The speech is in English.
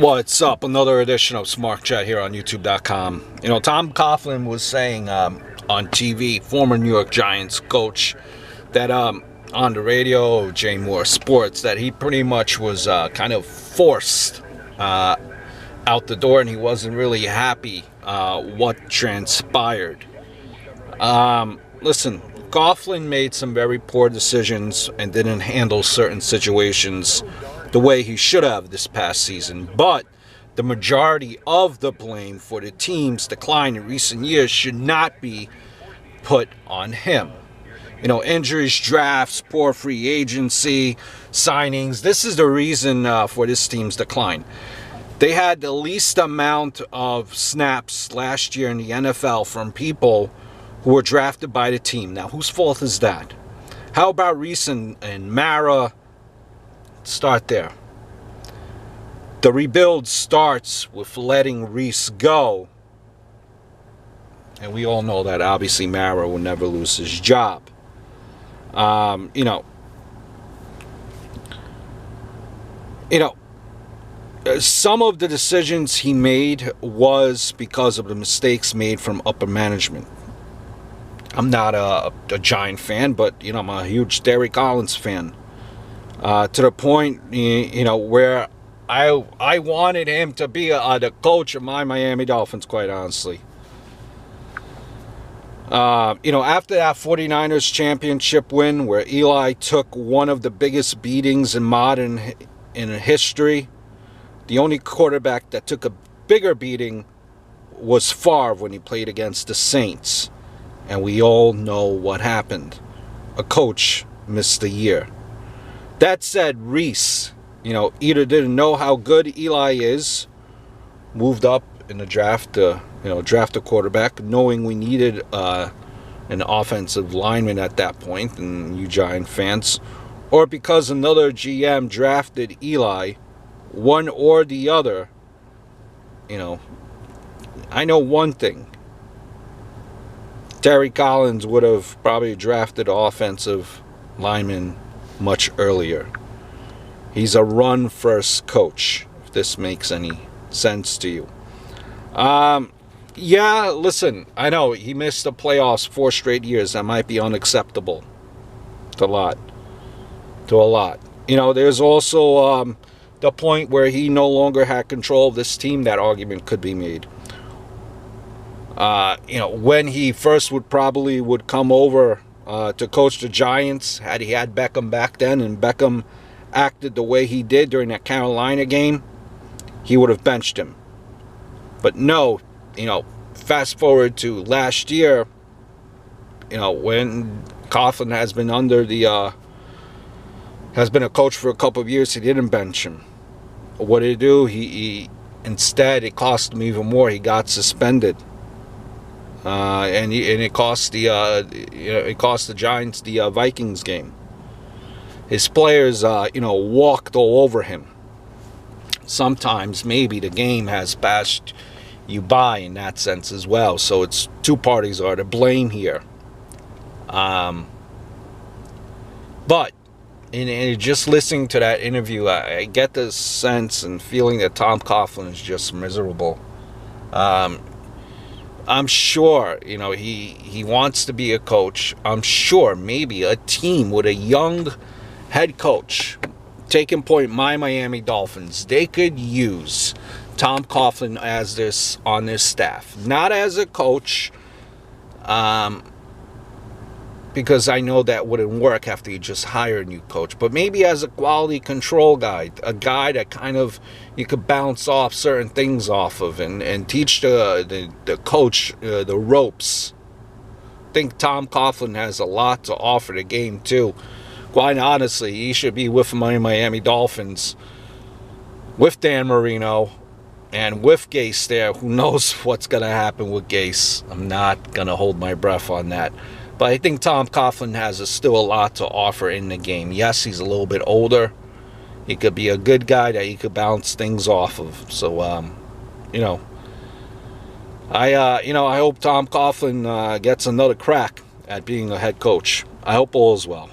What's up? Another edition of Smart Chat here on YouTube.com. Tom Couglin was saying on TV, former New York Giants coach, that on the radio, Jay Moore Sports, that he pretty much was kind of forced out the door, and he wasn't really happy what transpired. Listen, Couglin made some very poor decisions and didn't handle certain situations the way he should have this past season, but the majority of the blame for the team's decline in recent years should not be put on him. Injuries, drafts, poor free agency, signings. This is the reason for this team's decline. They had the least amount of snaps last year in the NFL from people who were drafted by the team. Now, whose fault is that? How about Reese and Mara? Start there. The rebuild starts with letting Reese go. And we all know that obviously Mara will never lose his job. Some of the decisions he made was because of the mistakes made from upper management. I'm not a Giant fan, but I'm a huge Derek Collins fan. To the point, where I wanted him to be the coach of my Miami Dolphins, quite honestly. After that 49ers championship win, where Eli took one of the biggest beatings in history, the only quarterback that took a bigger beating was Favre when he played against the Saints. And we all know what happened. A coach missed a year. That said, Reese, either didn't know how good Eli is, moved up in the draft to, draft a quarterback, knowing we needed an offensive lineman at that point, and you Giant fans, or because another GM drafted Eli, one or the other. I know one thing. Terry Collins would have probably drafted offensive lineman much earlier. He's a run-first coach, if this makes any sense to you. Yeah, listen, I know he missed the playoffs 4 straight years. That might be unacceptable to a lot. There's also the point where he no longer had control of this team. That argument could be made. When he first would come over to coach the Giants, had he had Beckham back then, and Beckham acted the way he did during that Carolina game, he would have benched him. But no, fast forward to last year, when Couglin has been has been a coach for a couple of years, he didn't bench him. What did he do? He instead, it cost him even more. He got suspended. And it cost the Giants the Vikings game. His players, walked all over him. Sometimes maybe the game has passed you by in that sense as well. So it's two parties are to blame here. But in just listening to that interview, I get the sense and feeling that Tom Couglin is just miserable. I'm sure, he wants to be a coach. I'm sure maybe a team with a young head coach, taking point my Miami Dolphins, they could use Tom Couglin as on their staff. Not as a coach, because I know that wouldn't work after you just hire a new coach, but maybe as a quality control guy, a guy that kind of you could bounce off certain things off of and teach the coach the ropes. I think Tom Couglin has a lot to offer the game too. Quite honestly, he should be with my Miami Dolphins, with Dan Marino, and with Gase there. Who knows what's going to happen with Gase? I'm not going to hold my breath on that. But I think Tom Couglin has still a lot to offer in the game. Yes, he's a little bit older. He could be a good guy that he could bounce things off of. So, I hope Tom Couglin gets another crack at being a head coach. I hope all is well.